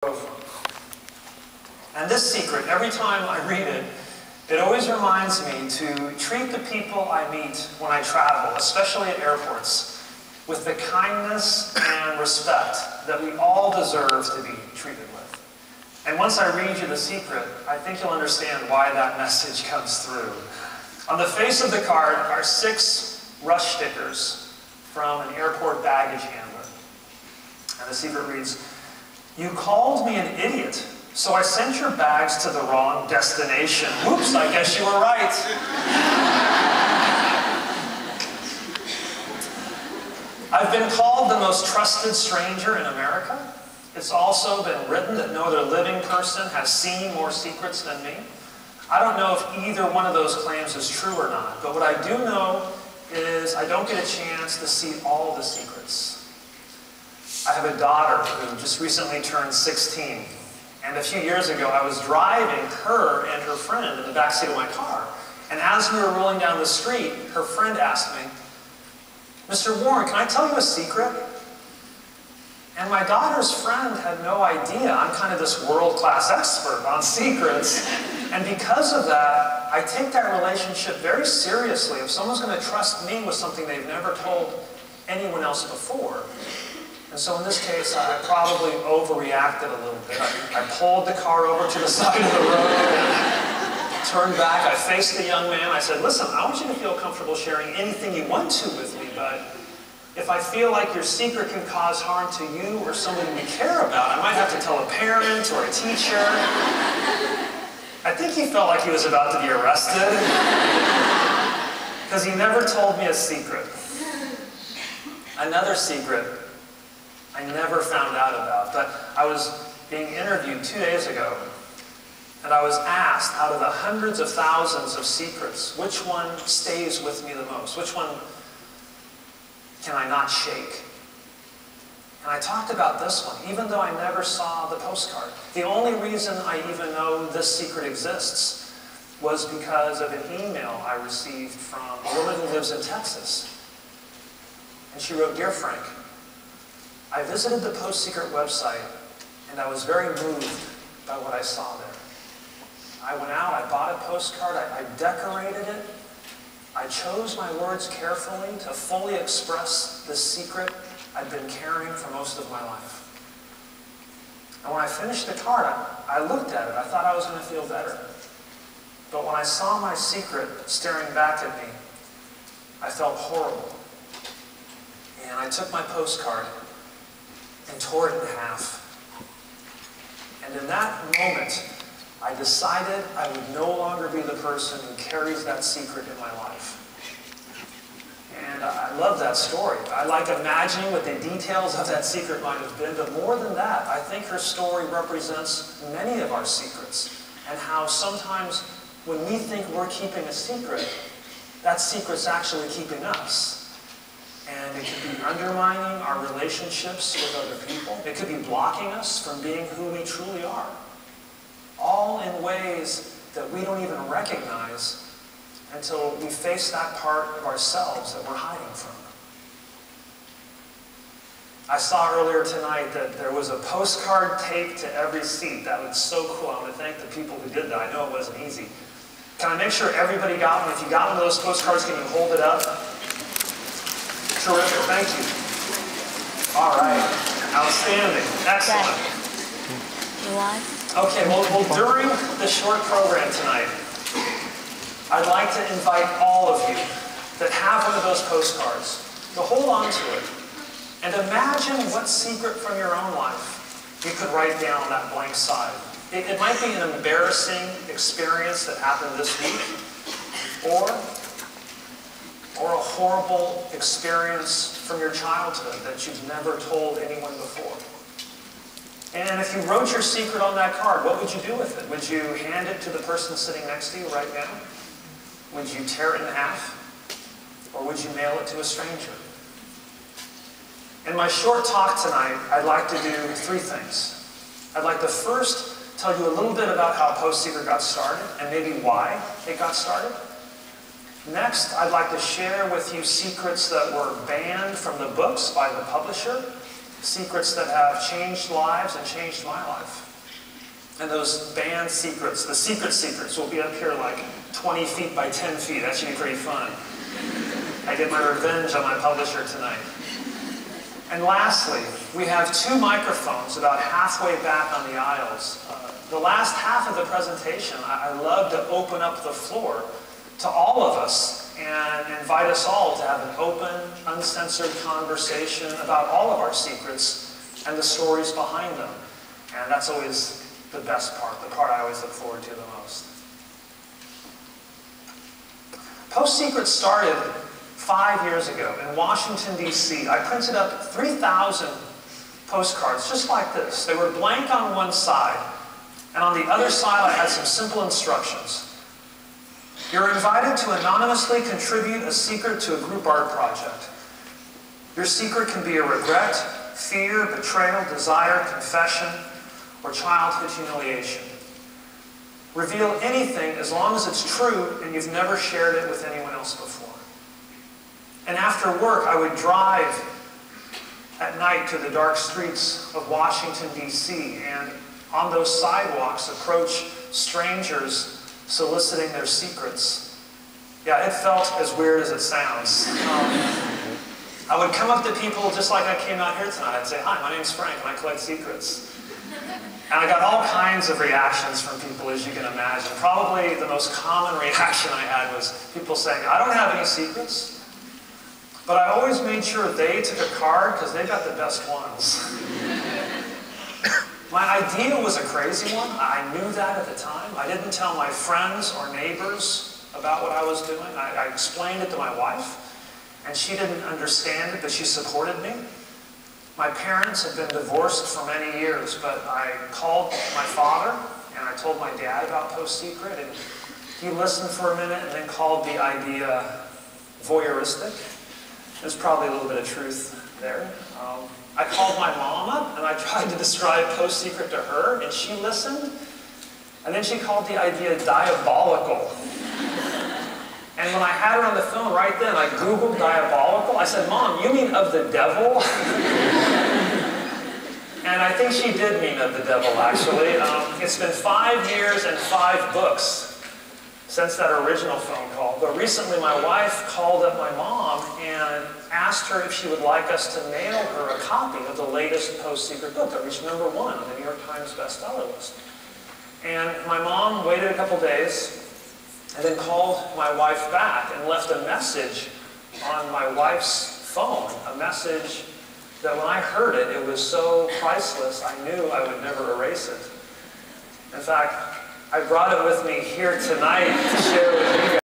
And this secret, every time I read it, it always reminds me to treat the people I meet when I travel, especially at airports, with the kindness and respect that we all deserve to be treated with. And once I read you the secret, I think you'll understand why that message comes through. On the face of the card are 6 rush stickers from an airport baggage handler. And the secret reads, "You called me an idiot, so I sent your bags to the wrong destination. Oops, I guess you were right." I've been called the most trusted stranger in America. It's also been written that no other living person has seen more secrets than me. I don't know if either one of those claims is true or not, but what I do know is I don't get a chance to see all the secrets. I have a daughter who just recently turned 16. And a few years ago, I was driving her and her friend in the backseat of my car. And as we were rolling down the street, her friend asked me, "Mr. Warren, can I tell you a secret?" And my daughter's friend had no idea I'm kind of this world-class expert on secrets. And because of that, I take that relationship very seriously. If someone's going to trust me with something they've never told anyone else before. And so in this case, I probably overreacted a little bit. I pulled the car over to the side of the road and turned back. I faced the young man. I said, "Listen, I want you to feel comfortable sharing anything you want to with me, but if I feel like your secret can cause harm to you or someone we care about, I might have to tell a parent or a teacher." I think he felt like he was about to be arrested because he never told me a secret. Another secret I never found out about, but I was being interviewed 2 days ago, and I was asked, out of the hundreds of thousands of secrets, which one stays with me the most? Which one can I not shake? And I talked about this one, even though I never saw the postcard. The only reason I even know this secret exists was because of an email I received from a woman who lives in Texas. And she wrote, "Dear Frank, I visited the PostSecret website, and I was very moved by what I saw there. I went out, I bought a postcard, I decorated it. I chose my words carefully to fully express the secret I'd been carrying for most of my life. And when I finished the card, I looked at it. I thought I was going to feel better. But when I saw my secret staring back at me, I felt horrible. And I took my postcard and tore it in half. And in that moment, I decided I would no longer be the person who carries that secret in my life." And I love that story. I like imagining what the details of that secret might have been, but more than that, I think her story represents many of our secrets, and how sometimes when we think we're keeping a secret, that secret's actually keeping us. And it could be undermining our relationships with other people. It could be blocking us from being who we truly are. All in ways that we don't even recognize until we face that part of ourselves that we're hiding from. I saw earlier tonight that there was a postcard taped to every seat. That was so cool. I want to thank the people who did that. I know it wasn't easy. Can I make sure everybody got one? If you got one of those postcards, can you hold it up? Terrific, thank you. All right, outstanding, excellent. You want? Okay, well, during the short program tonight, I'd like to invite all of you that have one of those postcards to hold on to it and imagine what secret from your own life you could write down on that blank side. It might be an embarrassing experience that happened this week, or a horrible experience from your childhood that you've never told anyone before. And if you wrote your secret on that card, what would you do with it? Would you hand it to the person sitting next to you right now? Would you tear it in half? Or would you mail it to a stranger? In my short talk tonight, I'd like to do 3 things. I'd like to first tell you a little bit about how PostSecret got started and maybe why it got started. Next, I'd like to share with you secrets that were banned from the books by the publisher secrets that have changed lives and changed my life. And those banned secrets, the secret secrets, will be up here like 20 feet by 10 feet. That should be pretty fun. I get my revenge on my publisher tonight. And lastly, we have 2 microphones about halfway back on the aisles. The last half of the presentation, I love to open up the floor to all of us and invite us all to have an open, uncensored conversation about all of our secrets and the stories behind them. And that's always the best part, the part I always look forward to the most. PostSecret started 5 years ago in Washington, D.C. I printed up 3,000 postcards just like this. They were blank on one side, and on the other side I had some simple instructions. You're invited to anonymously contribute a secret to a group art project. Your secret can be a regret, fear, betrayal, desire, confession, or childhood humiliation. Reveal anything as long as it's true and you've never shared it with anyone else before. And after work, I would drive at night to the dark streets of Washington, D.C., and on those sidewalks approach strangers soliciting their secrets. Yeah, it felt as weird as it sounds. I would come up to people just like I came out here tonight. I'd say, "Hi, my name's Frank, and I collect secrets." And I got all kinds of reactions from people, as you can imagine. Probably the most common reaction I had was people saying, "I don't have any secrets." But I always made sure they took a card because they got the best ones. My idea was a crazy one. I knew that at the time. I didn't tell my friends or neighbors about what I was doing. I explained it to my wife, and she didn't understand it, but she supported me. My parents had been divorced for many years, but I called my father, and I told my dad about PostSecret, and he listened for a minute and then called the idea voyeuristic. There's probably a little bit of truth there. I called my mom up and I tried to describe PostSecret to her, and she listened. And then she called the idea diabolical. And when I had her on the phone right then, I Googled diabolical. I said, "Mom, you mean of the devil?" And I think she did mean of the devil, actually. It's been 5 years and 5 books since that original phone call. But recently my wife called up my mom and asked her if she would like us to mail her a copy of the latest PostSecret book that reached #1 on the New York Times bestseller list. And my mom waited a couple days and then called my wife back and left a message on my wife's phone, a message that when I heard it, it was so priceless, I knew I would never erase it. In fact, I brought it with me here tonight to share with you